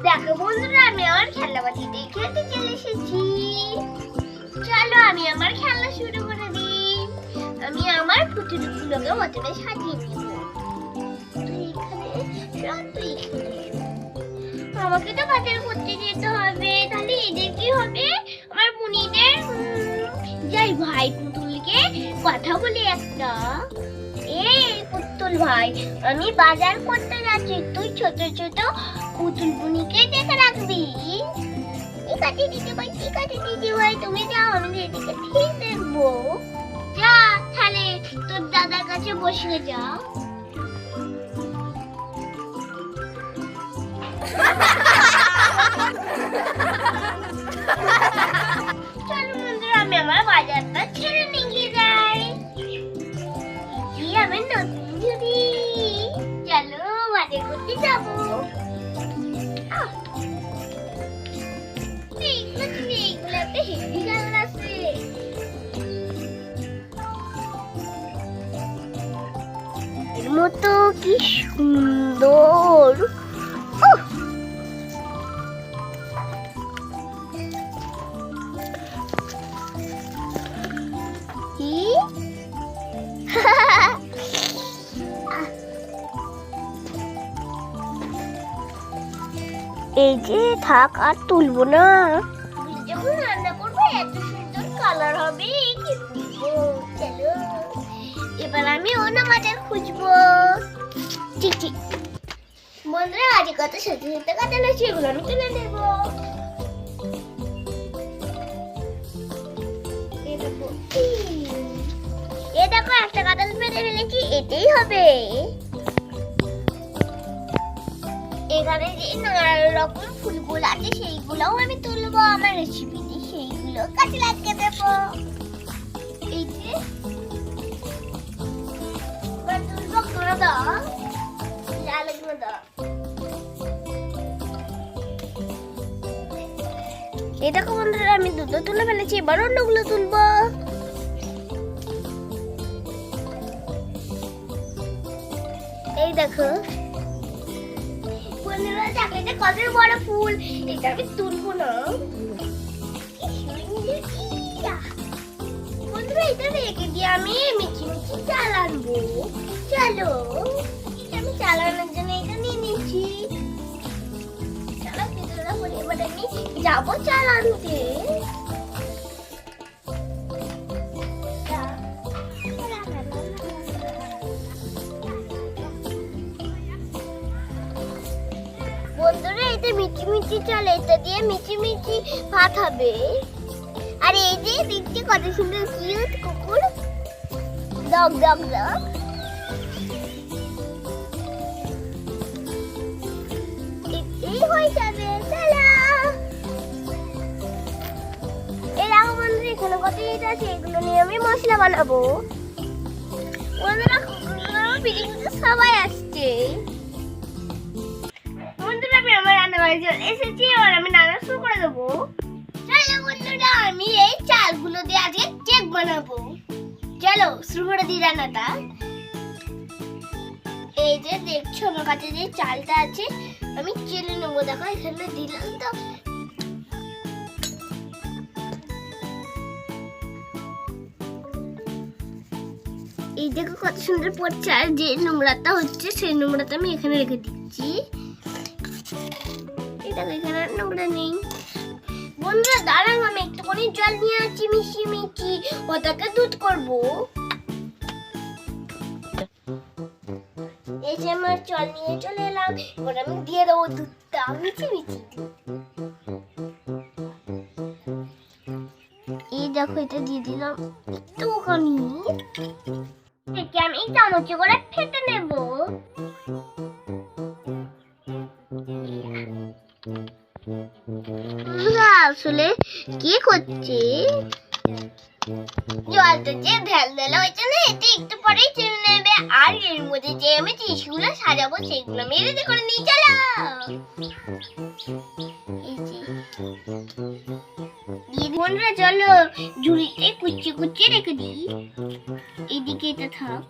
দেখো বন্ধুরা, আমি আমার খেলনাবাটিতে খেলতে চলে এসেছি। চলো আমি আমার খেলনা শুরু করে দিই। আমি আমার পুতুলগুলোকে প্রথমে সাজিয়ে দিব। আমাকে তো বাজার করতে যেতে হবে, তাহলে এদের কি হবে? আমার বুনিদের যাই ভাই পুতুলকে কথা বলি একটা। এই পুতুল ভাই, আমি বাজার করতে যাচ্ছি, তুই ছোট ছোট পুতুল বুনিকে দেখে রাখবি। ঠিক আছে দিদি ভাই, ঠিক আছে দিদি ভাই, তুমি যাও, আমি এদিকে ঠিক দেখবো। যা তাহলে তোর দাদার কাছে বসে যা। চলো বন্ধুরা, আমি আমার বাজারটা ছেড়ে নিয়ে যাই। কি আমার নতুন ঝুড়ি, চলো বাজার করতে যাবো। এইগুলোতে হেভি কালার আছে। এর মতো কি সুন্দর। এই যে থাক, আর তুলবো না। যখন রান্না করবো এত সুন্দর কালার হবে। চলো এবার আমি অন্য বাজার খুঁজবো। ঠিক ঠিক বন্ধুরা, আজ কত সত্যি সত্যি কাটানো, সেগুলো আমি তুলে নেবো। এ দেখো, একটা কাঁঠাল পেরে ফেলেছি, এটাই হবে। এখানে যে নানা রকম ফুলগুলো আছে সেইগুলোও আমি তুলবো আমার রেসিপিতে, সেইগুলো কাজে লাগিয়ে দেবো। এই যে এবার তুলবো গাঁদা, লাল গাঁদা। এই দেখো বন্ধুরা, আমি দুটো তুলে ফেলেছি, এবার অন্যগুলো তুলবো। এই দেখো বন্ধুরা, চাকরিতে কত বড় ফুল, এটা আমি তুলবো না। বন্ধুরা, এটা রেখে দিয়ে আমি মিচি মিচি চাল আনবো। চলো আমি চাল আনার জন্য এটা নিয়ে নিচ্ছি। চলো ভিতরে বলে, এবার আমি যাবো চাল আনতে। বন্ধুরা, এটা মিচি মিচি চাল, এটা দিয়ে মিচি মিচি ভাত হবে। আর এই যে দেখতে কত সুন্দর কিউট কুকুর, ডগ ডগ ডগ। এই হয়ে যাবে। চলো এই দেখো বন্ধুরা, এখানে কত ইট আছে, এগুলো নিয়ে আমি মশলা বানাবো। বন্ধুরা, কুকুরগুলো সবাই আসছে। বন্ধুরা, আমি আমার রান্না বাড়ি চলে এসেছি, এবার আমি রান্না শুরু করে দেবো। চলো বন্ধুরা, আমি এই চালগুলো দিয়ে আজকে কেক বানাবো। চলো শুরু করে দিই রান্নাটা। এই যে দেখছো আমার কাছে যে চালটা আছে, আমি চেলে নেবো। দেখো এখানে দিলাম তো। এই দেখো কত সুন্দর পড়ছে, আর যে নোংরাটা হচ্ছে সেই নোংরাটা আমি এখানে রেখে দিচ্ছি। এখানে নোংরা নেই। বন্ধুরা দাঁড়ান, আমি একটুখানি জল নিয়ে আসছি মিশি মিশি, ওটাকে দুধ করবো। এই যে আমার জল নিয়ে চলে এলাম, এবার আমি দিয়ে দেবো দুধটা মিশি মিশি। এই দেখো, এটা দিয়ে দিলাম একটুখানি। এটাকে আমি চামচে করে ফেটে নেবো। আসলে কি করছে? জলটা যে ঢেল ঢেলা হয়েছে না, এতে একটু পরেই চেনে নেবে। আর এর মধ্যে যে আমি টিস্যুগুলো সাজাবো সেগুলো আমি রেডি করে নিয়ে চলো। এই যে বন্ধুরা চলো ঝুড়িতে কুচিয়ে কুচিয়ে রেখে দিই। এইদিকে এটা থাক।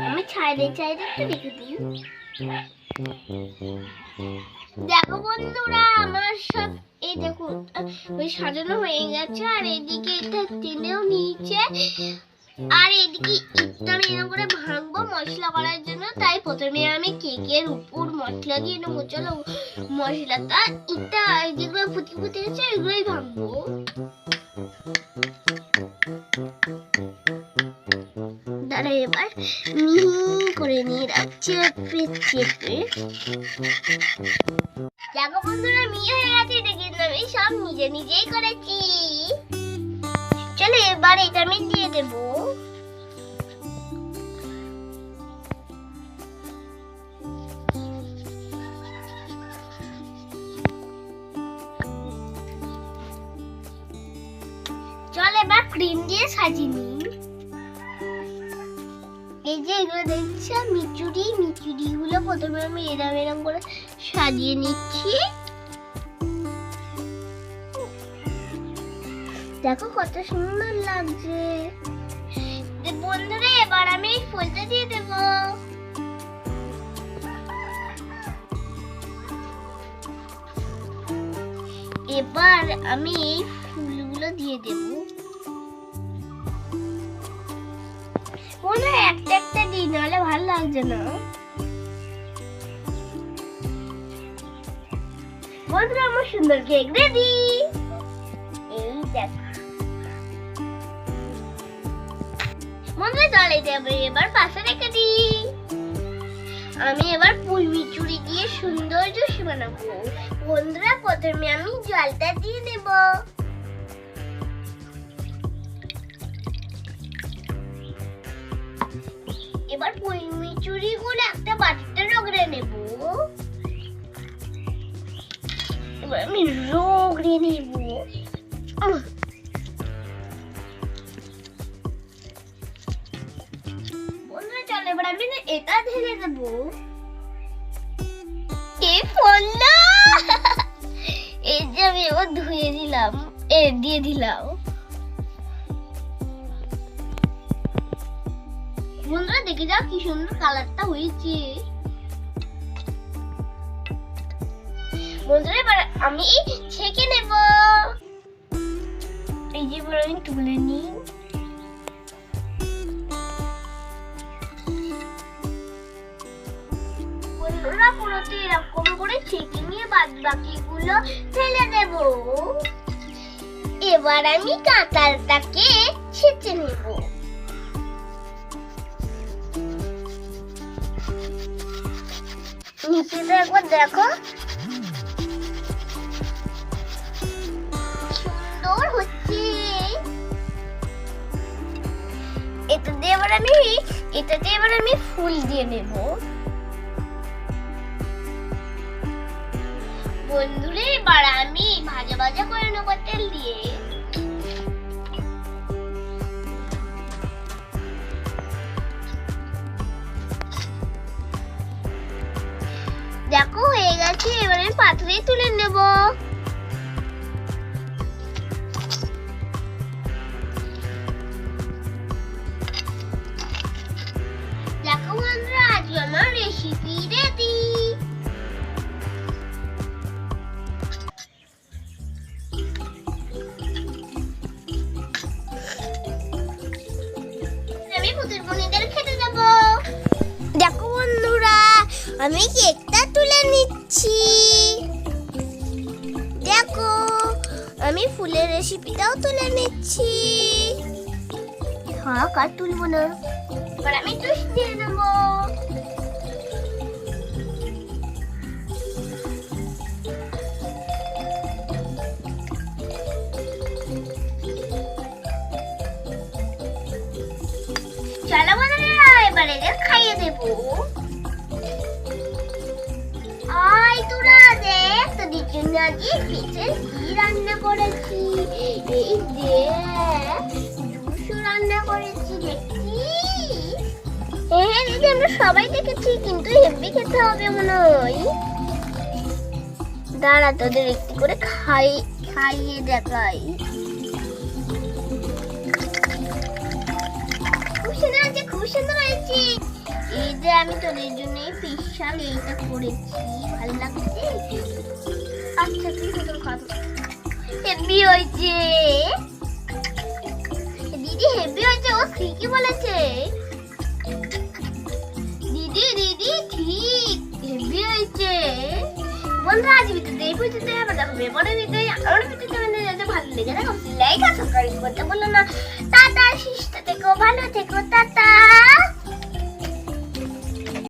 আমি ছাইড়ে ছাইড়ে একটু রেখে দিই। দেখো বন্ধুরা আমার সব এই দেখো ওই সাজানো হয়ে গেছে। আর এদিকে এটা টেনেও নিয়েছে। আর এদিকে ইটটা আমি এরকম করে ভাঙবো মশলা করার জন্য। তাই প্রথমে আমি কেকের উপর মশলা দিয়ে নেবো। চলো মশলাটা ইটটা যেগুলো ফুটি ফুটে গেছে এগুলোই ভাঙবো। দাঁড়া এবার মিহি করে নিয়ে রাখছি চেপে চেপে। দেখো বন্ধুরা মিহি হয়ে গেছে। এটা কিন্তু আমি সব নিজে নিজেই করেছি। চলো এবার এটা আমি দিয়ে দেবো। চল এবার ক্রিম দিয়ে সাজিয়ে নিই। এই যে এগুলো দেখছি মিচুরি গুলো প্রথমে আমি এরম এরম করে সাজিয়ে নিচ্ছি। দেখো কত সুন্দর লাগছে বন্ধুরা। এবার আমি ফুলটা দিয়ে দেব। এবার আমি এই ফুলগুলো দিয়ে দেব। বন্ধুরা একটা একটা দিই, নাহলে ভালো লাগছে না। বন্ধুরা আমার সুন্দর কেক রেডি। এই দেখ বন্ধুরা চল এটা এবার পাশে রেখে দিই। আমি এবার ফুল মিচুরি দিয়ে সুন্দর জুস বানাবো। বন্ধুরা প্রথমে আমি জলটা দিয়ে দেব। এবার ফুল মিচুরি গুলো একটা বাটিতে রগড়ে নেব। এবার আমি রগড়ে নেব। বন্ধুরা চল এবার আমি এটা ঢেলে দেব। এই যে আমি এবার ধুয়ে দিলাম, দিয়ে দিলাম। বন্ধুরা দেখে যাও কি সুন্দর কালারটা হয়েছে। বন্ধুরা এবার আমি ছেঁকে নেব। এই যে এবার আমি তুলে নিই। বন্ধুরা পুরোটা এরকম করে ছেঁকে নিয়ে বাদ বাকিগুলো ফেলে দেব। এবার আমি কাঁঠালটাকে ছেঁচে নেব। নিচেটা একবার দেখো সুন্দর হচ্ছে। এটা দিয়ে এবার আমি ফুল দিয়ে নেব। বন্ধুরা এবার আমি ভাজা ভাজা করে নেবো তেল দিয়ে। দেখো হয়ে গেছে। এবার আমি পাত্রে তুলে নেব। দেখো বন্ধুরা আজ আমার রেসিপি রেডি। আমি পুতুল বোনেদের খেতে দেব। দেখো বন্ধুরা আমি কেকটা তুলে নিচ্ছি। দেখো আমি ফুলের রেসিপিটাও তুলে নিচ্ছি। থাক আর তুলবো না। এবার আমি টুস দিয়ে দেবো। চলো বন্ধুরা জন্য আজকে স্পেশাল কি রান্না করেছি। এই যে জুসও রান্না করেছি, দেখছিস? হ্যাঁ দিদি, আমরা সবাই দেখেছি, কিন্তু হেভি খেতে হবে মনে হয়। দাঁড়া, তোদের একটু করে খাইয়ে দেখাই। খুব সুন্দর হয়েছে, খুব সুন্দর হয়েছে। এই যে আমি তোদের জন্য স্পেশাল এইটা করেছি, ভালো লাগছে? আচ্ছা তুই তোর খাবো। হেভি হয়েছে দিদি, হেভি হয়েছে। ও ঠিকই বলেছে দিদি, দিদি ঠিক হেভি হয়েছে। বন্ধুরা আজ ভিডিওতে এই পর্যন্ত। আবার দেখো পরের ভিডিও। আমার ভিডিওটা যদি ভালো লেগে থাকে লাইক আর সাবস্ক্রাইব করতে ভুলো না। টাটা, সুস্থ থেকো, ভালো থেকো, টাটা।